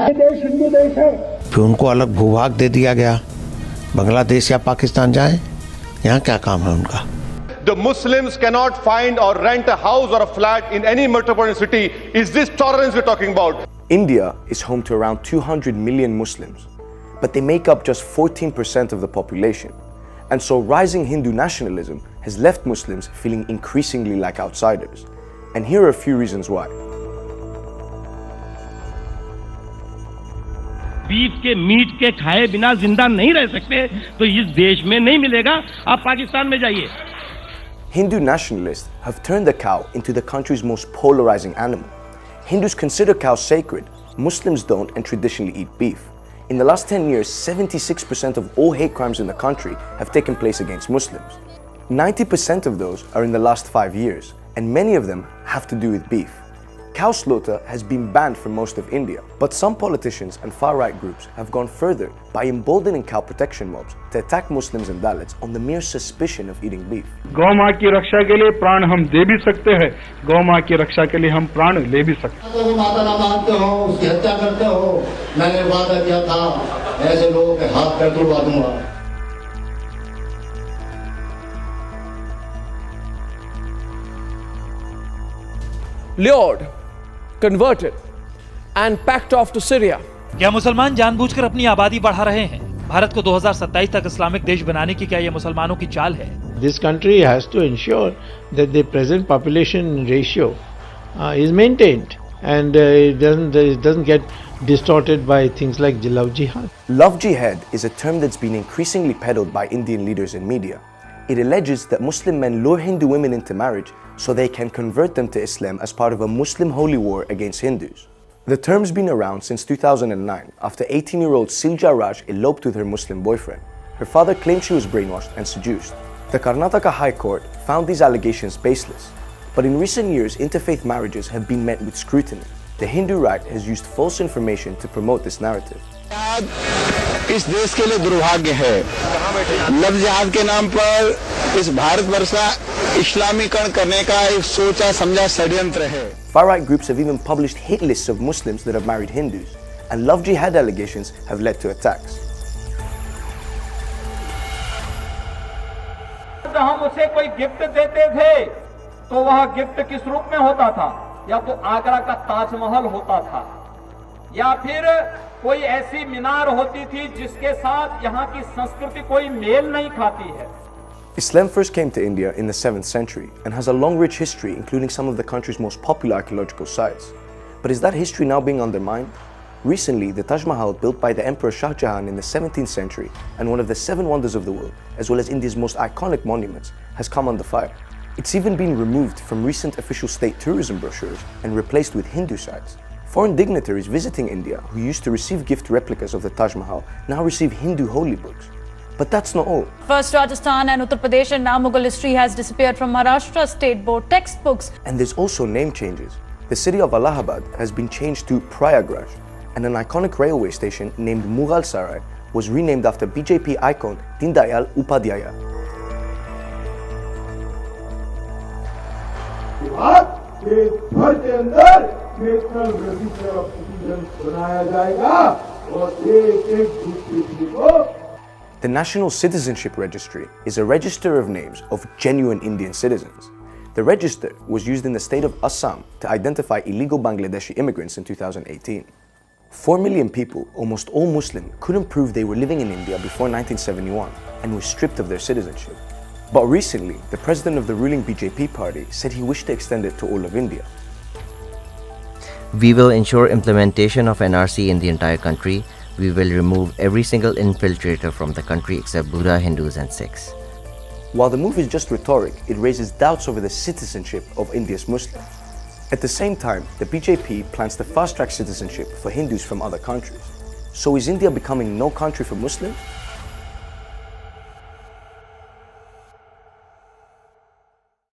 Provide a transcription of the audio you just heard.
ये देश हिंदू देश है। फिर उनको अलग भूभाग दे दिया गया, बांग्लादेश या पाकिस्तान जाएं, यहाँ क्या काम है उनका? The Muslims cannot find or rent a house or a flat in any metropolitan city. Is this tolerance we're talking about? India is home to around 200 million Muslims, but they make up just 14% of the population. And so rising Hindu nationalism has left Muslims feeling increasingly like outsiders. And here are a few reasons why. Beef के meet के खाए बिना जिंदा नहीं रह सकते, तो इस देश में नहीं मिलेगा। आप पाकिस्तान में जाइए। Hindu nationalists have turned the cow into the country's most polarizing animal. Hindus consider cows sacred, Muslims don't and traditionally eat beef. In the last 10 years, 76% of all hate crimes in the country have taken place against Muslims. 90% of those are in the last 5 years, and many of them have to do with beef. Cow slaughter has been banned from most of India, but some politicians and far-right groups have gone further by emboldening cow protection mobs to attack Muslims and Dalits on the mere suspicion of eating beef. गौ माँ की रक्षा के लिए प्राण हम दे भी सकते हैं, गौ माँ की रक्षा के लिए हम प्राण ले भी सकते हैं। तो माता ना मानते हो, उसकी हत्या करते हो, मैंने वादा किया था ऐसे लोगों के हाथ पैर तोड़वा दूंगा। Lured, converted and packed off to Syria. क्या मुसलमान जानबूझकर अपनी आबादी बढ़ा रहे हैं? भारत को 2027 तक इस्लामिक देश बनाने की क्या यह मुसलमानों की चाल है? This country has to ensure that the present population ratio is maintained and it doesn't get distorted by things like love jihad. Love jihad is a term that's been increasingly peddled by Indian leaders and media. It alleges that Muslim men lure Hindu women into marriage so they can convert them to Islam as part of a Muslim holy war against Hindus. The term's been around since 2009 after 18-year-old Silja Raj eloped with her Muslim boyfriend. Her father claimed she was brainwashed and seduced. The Karnataka High Court found these allegations baseless. But in recent years, interfaith marriages have been met with scrutiny. The Hindu right has used false information to promote this narrative. इस देश के लिए दुर्भाग्य है। Love जिहाद के नाम पर इस भारतवर्ष का इस्लामीकरण करने का एक सोचा समझा षड्यंत्र है। Far-right groups have even published hit lists of Muslims that have married Hindus, and love jihad allegations have led to attacks. जब हम उसे कोई गिफ्ट देते थे, तो वह गिफ्ट किस रूप में होता था? या तो आगरा का ताजमहल होता था, या फिर कोई ऐसी मीनार होती थी जिसके साथ यहाँ की संस्कृति कोई मेल नहीं खाती है। Islam first came to India in the 7th century and has a long rich history including some of the country's most popular archaeological sites. But is that history now being undermined? Recently, the Taj Mahal, built by the Emperor Shah Jahan in the 17th century and one of the 7 wonders of the world, as well as India's most iconic monuments, has come under fire. It's even been removed from recent official state tourism brochures and replaced with Hindu sites. Foreign dignitaries visiting India who used to receive gift replicas of the Taj Mahal now receive Hindu holy books. But that's not all. First, Rajasthan and Uttar Pradesh and now Mughal history has disappeared from Maharashtra state board textbooks. And there's also name changes. The city of Allahabad has been changed to Prayagraj, and an iconic railway station named Mughal Sarai was renamed after BJP icon Deen Dayal Upadhyaya. The National Citizenship Registry is a register of names of genuine Indian citizens. The register was used in the state of Assam to identify illegal Bangladeshi immigrants in 2018. 4 million people, almost all Muslim, couldn't prove they were living in India before 1971 and were stripped of their citizenship. But recently, the president of the ruling BJP party said he wished to extend it to all of India. We will ensure implementation of NRC in the entire country. We will remove every single infiltrator from the country except Buddha, Hindus and Sikhs. While the move is just rhetoric, it raises doubts over the citizenship of India's Muslims. At the same time, the BJP plans to fast-track citizenship for Hindus from other countries. So is India becoming no country for Muslims?